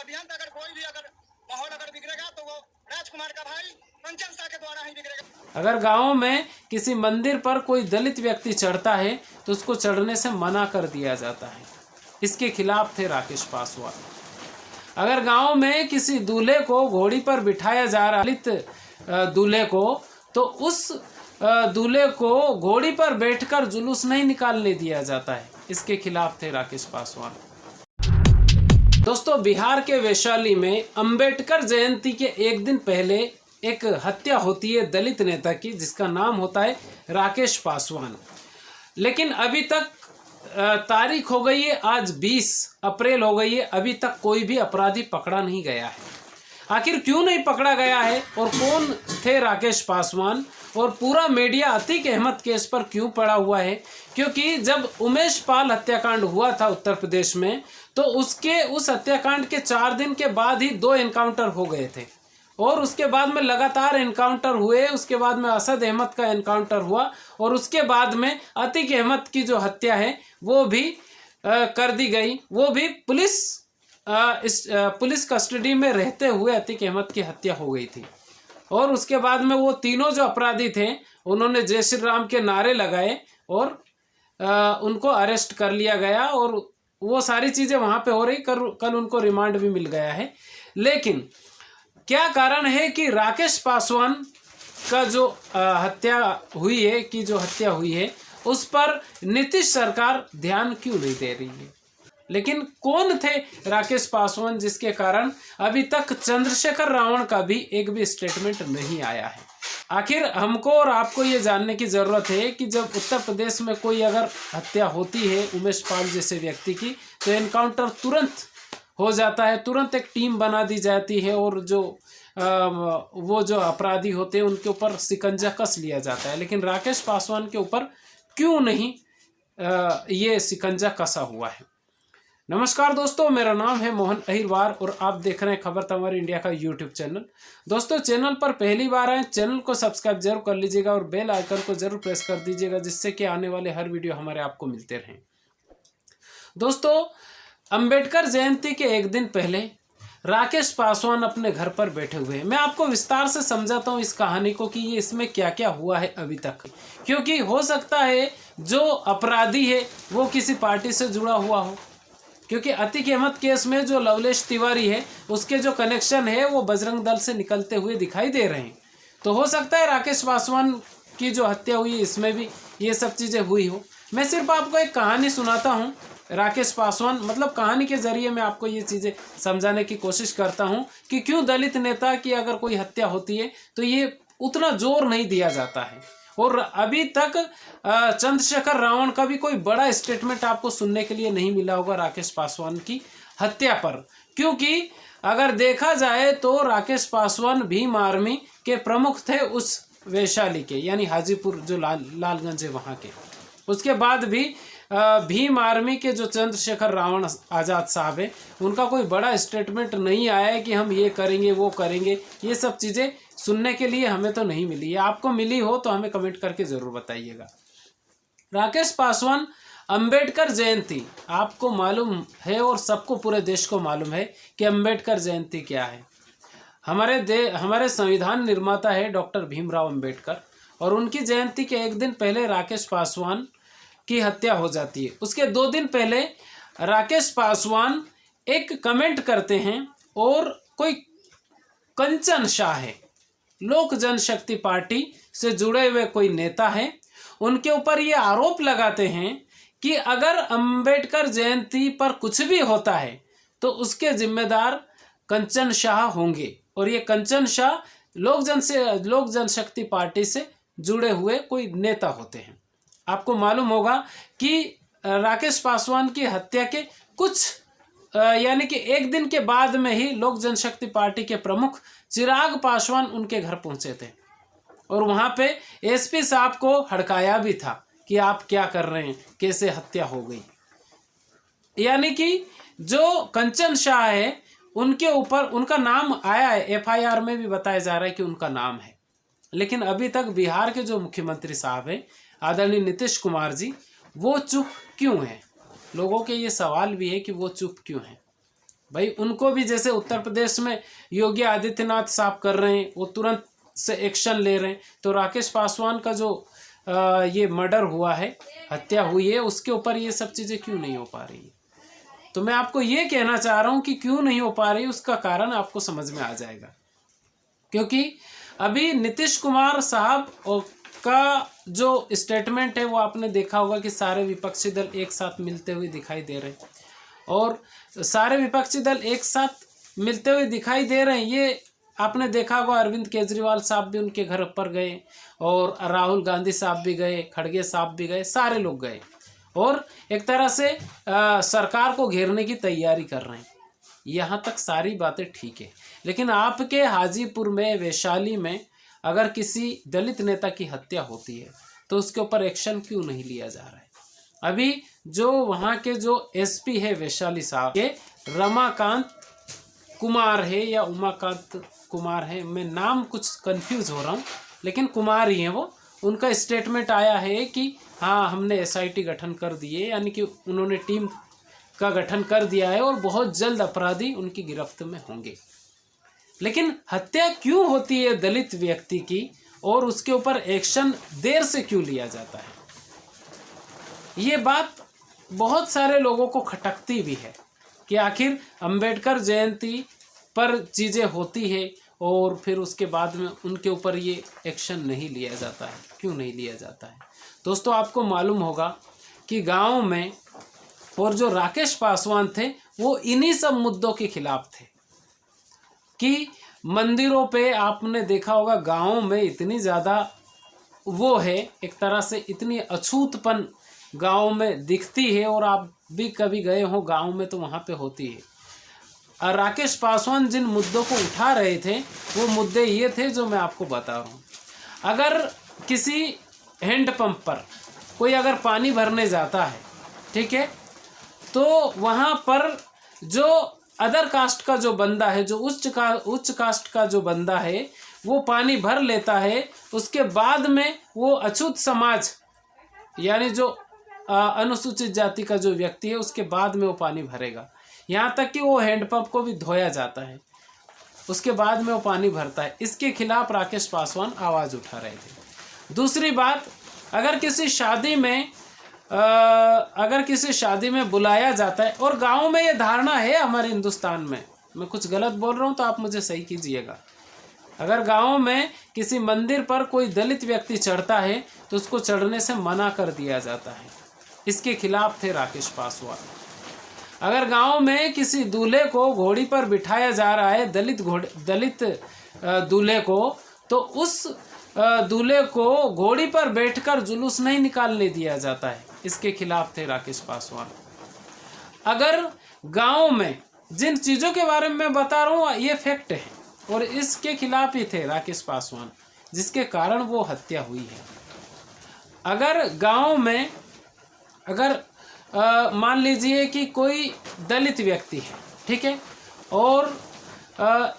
अभियान अगर कोई भी अगर माहौल अगर बिगड़ेगा तो वो राजकुमार का भाई कंचन शाह के द्वारा ही बिगड़ेगा। अगर गांव में किसी मंदिर पर कोई दलित व्यक्ति चढ़ता है तो उसको चढ़ने से मना कर दिया जाता है। इसके खिलाफ थे राकेश पासवान। अगर गांव में किसी दूल्हे को घोड़ी पर बिठाया जा रहा दलित दूल्हे को, तो उस दूल्हे को घोड़ी पर बैठकर जुलूस नहीं निकालने दिया जाता है। इसके खिलाफ थे राकेश पासवान। दोस्तों, बिहार के वैशाली में अंबेडकर जयंती के एक दिन पहले एक हत्या होती है दलित नेता की, जिसका नाम होता है राकेश पासवान। लेकिन अभी तक तारीख हो गई है, आज 20 अप्रैल हो गई है, अभी तक कोई भी अपराधी पकड़ा नहीं गया है। आखिर क्यों नहीं पकड़ा गया है और कौन थे राकेश पासवान, और पूरा मीडिया अतीक अहमद केस पर क्यों पड़ा हुआ है? क्योंकि जब उमेश पाल हत्याकांड हुआ था उत्तर प्रदेश में, तो उस हत्याकांड के 4 दिन के बाद ही 2 एनकाउंटर हो गए थे, और उसके बाद में लगातार एनकाउंटर हुए। उसके बाद में असद अहमद का एनकाउंटर हुआ, और उसके बाद में अतीक अहमद की जो हत्या है वो भी कर दी गई। वो भी पुलिस कस्टडी में रहते हुए अतीक अहमद की हत्या हो गई थी। और उसके बाद में वो तीनों जो अपराधी थे उन्होंने जय श्री राम के नारे लगाए और उनको अरेस्ट कर लिया गया, और वो सारी चीज़ें वहाँ पे हो रही। कल उनको रिमांड भी मिल गया है। लेकिन क्या कारण है कि राकेश पासवान का जो हत्या हुई है उस पर नीतीश सरकार ध्यान क्यों नहीं दे रही है? लेकिन कौन थे राकेश पासवान जिसके कारण अभी तक चंद्रशेखर रावण का भी एक भी स्टेटमेंट नहीं आया है? आखिर हमको और आपको ये जानने की ज़रूरत है कि जब उत्तर प्रदेश में कोई अगर हत्या होती है उमेश पाल जैसे व्यक्ति की, तो एनकाउंटर तुरंत हो जाता है, तुरंत एक टीम बना दी जाती है, और वो जो अपराधी होते हैं उनके ऊपर शिकंजा कस लिया जाता है। लेकिन राकेश पासवान के ऊपर क्यों नहीं ये शिकंजा कसा हुआ है? नमस्कार दोस्तों, मेरा नाम है मोहन अहिरवार और आप देख रहे हैं खबर तंवर इंडिया का यूट्यूब चैनल। दोस्तों, चैनल पर पहली बार आए, चैनल को सब्सक्राइब जरूर कर लीजिएगा और बेल आइकन को जरूर प्रेस कर दीजिएगा, जिससे कि आने वाले हर वीडियो हमारे आपको मिलते रहें। दोस्तों, अंबेडकर जयंती के एक दिन पहले राकेश पासवान अपने घर पर बैठे हुए हैं। मैं आपको विस्तार से समझाता हूँ इस कहानी को कि ये इसमें क्या क्या हुआ है अभी तक, क्योंकि हो सकता है जो अपराधी है वो किसी पार्टी से जुड़ा हुआ हो। क्योंकि अतीक अहमद केस में जो लवलेश तिवारी है उसके जो कनेक्शन है वो बजरंग दल से निकलते हुए दिखाई दे रहे हैं। तो हो सकता है राकेश पासवान की जो हत्या हुई इसमें भी ये सब चीज़ें हुई हो। मैं सिर्फ आपको एक कहानी सुनाता हूँ। राकेश पासवान मतलब कहानी के जरिए मैं आपको ये चीज़ें समझाने की कोशिश करता हूँ कि क्यों दलित नेता की अगर कोई हत्या होती है तो ये उतना जोर नहीं दिया जाता है। और अभी तक चंद्रशेखर रावण का भी कोई बड़ा स्टेटमेंट आपको सुनने के लिए नहीं मिला होगा राकेश पासवान की हत्या पर, क्योंकि अगर देखा जाए तो राकेश पासवान भीम आर्मी के प्रमुख थे उस वैशाली के, यानी हाजीपुर जो लालगंज है वहाँ के। उसके बाद भी भीम आर्मी के जो चंद्रशेखर रावण आज़ाद साहब है उनका कोई बड़ा स्टेटमेंट नहीं आया है कि हम ये करेंगे वो करेंगे। ये सब चीज़ें सुनने के लिए हमें तो नहीं मिली है। आपको मिली हो तो हमें कमेंट करके ज़रूर बताइएगा। राकेश पासवान अंबेडकर जयंती आपको मालूम है और सबको पूरे देश को मालूम है कि अंबेडकर जयंती क्या है। हमारे संविधान निर्माता है डॉक्टर भीमराव अंबेडकर, और उनकी जयंती के एक दिन पहले राकेश पासवान की हत्या हो जाती है। उसके 2 दिन पहले राकेश पासवान एक कमेंट करते हैं, और कोई कंचन शाह है, लोक जनशक्ति पार्टी से जुड़े हुए कोई नेता है, उनके ऊपर ये आरोप लगाते हैं कि अगर अंबेडकर जयंती पर कुछ भी होता है तो उसके जिम्मेदार कंचन शाह होंगे, और ये कंचन शाह लोक जनशक्ति पार्टी से जुड़े हुए कोई नेता होते हैं। आपको मालूम होगा कि राकेश पासवान की हत्या के यानी कि एक दिन के बाद में ही लोक जनशक्ति पार्टी के प्रमुख चिराग पासवान उनके घर पहुंचे थे, और वहां पे एसपी साहब को हड़काया भी था कि आप क्या कर रहे हैं, कैसे हत्या हो गई। यानी कि जो कंचन शाह है उनके ऊपर उनका नाम आया है, एफआईआर में भी बताया जा रहा है कि उनका नाम है। लेकिन अभी तक बिहार के जो मुख्यमंत्री साहब हैं आदरणीय नीतीश कुमार जी, वो चुप क्यों हैं? लोगों के ये सवाल भी है कि वो चुप क्यों हैं। भाई उनको भी जैसे उत्तर प्रदेश में योगी आदित्यनाथ साहब कर रहे हैं, वो तुरंत से एक्शन ले रहे हैं, तो राकेश पासवान का जो ये मर्डर हुआ है, हत्या हुई है, उसके ऊपर ये सब चीज़ें क्यों नहीं हो पा रही है? तो मैं आपको ये कहना चाह रहा हूँ कि क्यों नहीं हो पा रही, उसका कारण आपको समझ में आ जाएगा। क्योंकि अभी नीतीश कुमार साहब का जो स्टेटमेंट है वो आपने देखा होगा कि सारे विपक्षी दल एक साथ मिलते हुए दिखाई दे रहे हैं, और सारे विपक्षी दल एक साथ मिलते हुए दिखाई दे रहे हैं। ये आपने देखा होगा, अरविंद केजरीवाल साहब भी उनके घर पर गए, और राहुल गांधी साहब भी गए, खड़गे साहब भी गए, सारे लोग गए, और एक तरह से सरकार को घेरने की तैयारी कर रहे हैं। यहाँ तक सारी बातें ठीक है, लेकिन आपके हाजीपुर में, वैशाली में अगर किसी दलित नेता की हत्या होती है तो उसके ऊपर एक्शन क्यों नहीं लिया जा रहा है? अभी जो वहाँ के जो एसपी है वैशाली साहब के, रमाकांत कुमार है या उमाकांत कुमार है, मैं नाम कुछ कंफ्यूज हो रहा हूँ, लेकिन कुमार ही हैं वो। उनका स्टेटमेंट आया है कि हाँ हमने एसआईटी गठन कर दिए, यानी कि उन्होंने टीम का गठन कर दिया है और बहुत जल्द अपराधी उनकी गिरफ्त में होंगे। लेकिन हत्या क्यों होती है दलित व्यक्ति की, और उसके ऊपर एक्शन देर से क्यों लिया जाता है? ये बात बहुत सारे लोगों को खटकती भी है कि आखिर अंबेडकर जयंती पर चीज़ें होती है और फिर उसके बाद में उनके ऊपर ये एक्शन नहीं लिया जाता है, क्यों नहीं लिया जाता है? दोस्तों, आपको मालूम होगा कि गांव में, और जो राकेश पासवान थे वो इन्हीं सब मुद्दों के खिलाफ थे कि मंदिरों पे आपने देखा होगा गाँव में इतनी ज़्यादा वो है, एक तरह से इतनी अछूतपन गाँव में दिखती है, और आप भी कभी गए हो गाँव में तो वहाँ पे होती है। और राकेश पासवान जिन मुद्दों को उठा रहे थे वो मुद्दे ये थे जो मैं आपको बता रहा हूँ। अगर किसी हैंडपंप पर कोई अगर पानी भरने जाता है, ठीक है, तो वहाँ पर जो अदर कास्ट का जो बंदा है, जो उच्च कास्ट का जो बंदा है, वो पानी भर लेता है, उसके बाद में वो अछूत समाज यानी जो अनुसूचित जाति का जो व्यक्ति है, उसके बाद में वो पानी भरेगा। यहाँ तक कि वो हैंडपंप को भी धोया जाता है, उसके बाद में वो पानी भरता है। इसके खिलाफ राकेश पासवान आवाज़ उठा रहे थे। दूसरी बात, अगर किसी शादी में बुलाया जाता है, और गांव में ये धारणा है हमारे हिंदुस्तान में, मैं कुछ गलत बोल रहा हूँ तो आप मुझे सही कीजिएगा, अगर गांव में किसी मंदिर पर कोई दलित व्यक्ति चढ़ता है तो उसको चढ़ने से मना कर दिया जाता है। इसके खिलाफ थे राकेश पासवान। अगर गांव में किसी दूल्हे को घोड़ी पर बिठाया जा रहा है, दलित दूल्हे को, तो उस दूल्हे को घोड़ी पर बैठकर जुलूस नहीं निकालने दिया जाता है। इसके खिलाफ थे राकेश पासवान। अगर गांव में जिन चीज़ों के बारे में मैं बता रहा हूँ ये फैक्ट है, और इसके खिलाफ ही थे राकेश पासवान, जिसके कारण वो हत्या हुई है। अगर गांव में मान लीजिए कि कोई दलित व्यक्ति है, ठीक है, और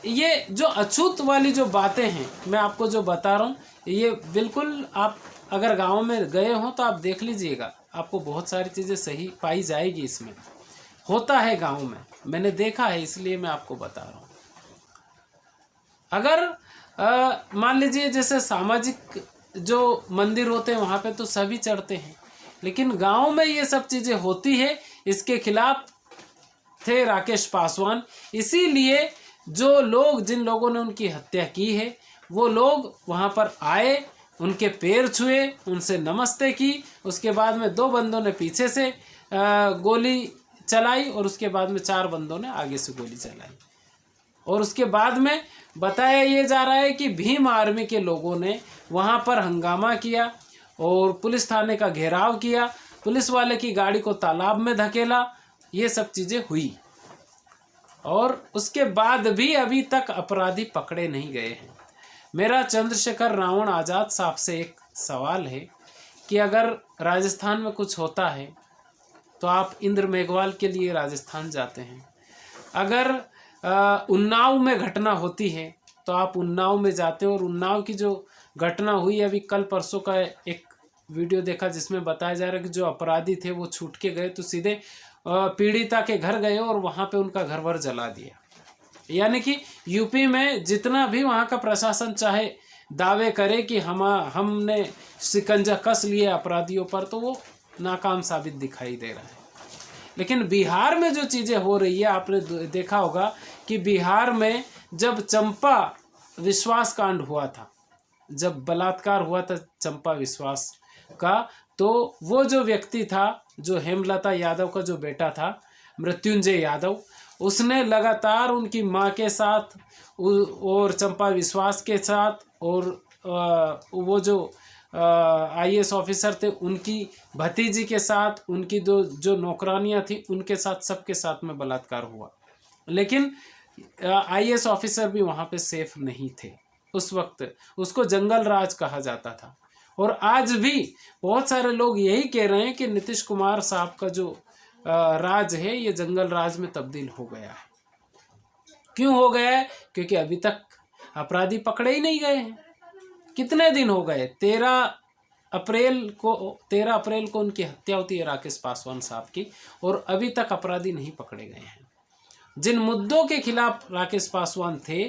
ये जो अछूत वाली जो बातें हैं मैं आपको जो बता रहा हूँ, ये बिल्कुल आप अगर गांव में गए हो तो आप देख लीजिएगा, आपको बहुत सारी चीज़ें सही पाई जाएगी। इसमें होता है गांव में, मैंने देखा है, इसलिए मैं आपको बता रहा हूँ। अगर मान लीजिए जैसे सामाजिक जो मंदिर होते हैं वहाँ पे तो सभी चढ़ते हैं, लेकिन गांव में ये सब चीज़ें होती है, इसके खिलाफ थे राकेश पासवान। इसीलिए जो लोग, जिन लोगों ने उनकी हत्या की है, वो लोग वहाँ पर आए, उनके पैर छुए, उनसे नमस्ते की। उसके बाद में 2 बंदों ने पीछे से गोली चलाई, और उसके बाद में 4 बंदों ने आगे से गोली चलाई। और उसके बाद में बताया ये जा रहा है कि भीम आर्मी के लोगों ने वहाँ पर हंगामा किया और पुलिस थाने का घेराव किया, पुलिस वाले की गाड़ी को तालाब में धकेला, ये सब चीज़ें हुई। और उसके बाद भी अभी तक अपराधी पकड़े नहीं गए हैं। मेरा चंद्रशेखर रावण आज़ाद साहब से एक सवाल है कि अगर राजस्थान में कुछ होता है तो आप इंद्र मेघवाल के लिए राजस्थान जाते हैं, अगर उन्नाव में घटना होती है तो आप उन्नाव में जाते हो। और उन्नाव की जो घटना हुई, अभी कल परसों का एक वीडियो देखा जिसमें बताया जा रहा है कि जो अपराधी थे वो छूट के गए तो सीधे पीड़िता के घर गए और वहाँ पे उनका घर वर जला दिया। यानी कि यूपी में जितना भी वहाँ का प्रशासन चाहे दावे करे कि हमने शिकंजा कस लिए अपराधियों पर, तो वो नाकाम साबित दिखाई दे रहा है। लेकिन बिहार में जो चीज़ें हो रही है, आपने देखा होगा कि बिहार में जब चंपा विश्वास कांड हुआ था, जब बलात्कार हुआ था चंपा विश्वास का, तो वो जो व्यक्ति था, जो हेमलता यादव का जो बेटा था मृत्युंजय यादव, उसने लगातार उनकी माँ के साथ और चंपा विश्वास के साथ और वो जो IAS ऑफिसर थे उनकी भतीजी के साथ, उनकी जो नौकरानियाँ थी उनके साथ, सबके साथ में बलात्कार हुआ। लेकिन IAS ऑफिसर भी वहाँ पे सेफ नहीं थे उस वक्त, उसको जंगल राज कहा जाता था। और आज भी बहुत सारे लोग यही कह रहे हैं कि नीतीश कुमार साहब का जो राज है ये जंगल राज में तब्दील हो गया है। क्यों हो गया है? क्योंकि अभी तक अपराधी पकड़े ही नहीं गए हैं। कितने दिन हो गए? 13 अप्रैल को उनकी हत्या होती है राकेश पासवान साहब की, और अभी तक अपराधी नहीं पकड़े गए हैं। जिन मुद्दों के खिलाफ राकेश पासवान थे,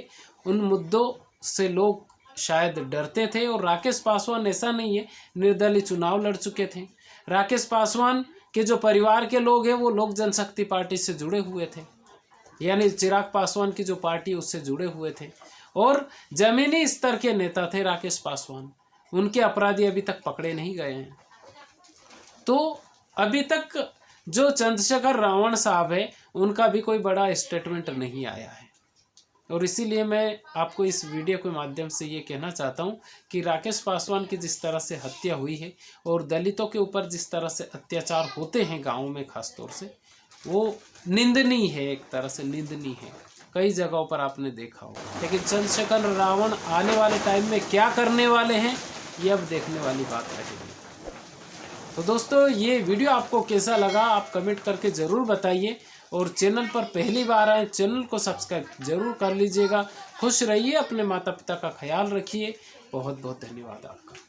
उन मुद्दों से लोग शायद डरते थे। और राकेश पासवान ऐसा नहीं है, निर्दलीय चुनाव लड़ चुके थे। राकेश पासवान के जो परिवार के लोग हैं वो लोक जनशक्ति पार्टी से जुड़े हुए थे, यानी चिराग पासवान की जो पार्टी उससे जुड़े हुए थे, और जमीनी स्तर के नेता थे राकेश पासवान। उनके अपराधी अभी तक पकड़े नहीं गए हैं। तो अभी तक जो चंद्रशेखर रावण साहब है उनका भी कोई बड़ा स्टेटमेंट नहीं आया है। और इसीलिए मैं आपको इस वीडियो के माध्यम से ये कहना चाहता हूँ कि राकेश पासवान की जिस तरह से हत्या हुई है और दलितों के ऊपर जिस तरह से अत्याचार होते हैं गाँव में खास तौर से, वो निंदनीय है, एक तरह से निंदनीय है। कई जगहों पर आपने देखा होगा। लेकिन चंद्रशेखर रावण आने वाले टाइम में क्या करने वाले हैं ये अब देखने वाली बात रहेगी। तो दोस्तों, ये वीडियो आपको कैसा लगा आप कमेंट करके ज़रूर बताइए, और चैनल पर पहली बार आए चैनल को सब्सक्राइब जरूर कर लीजिएगा। खुश रहिए, अपने माता पिता का ख्याल रखिए। बहुत बहुत धन्यवाद आपका।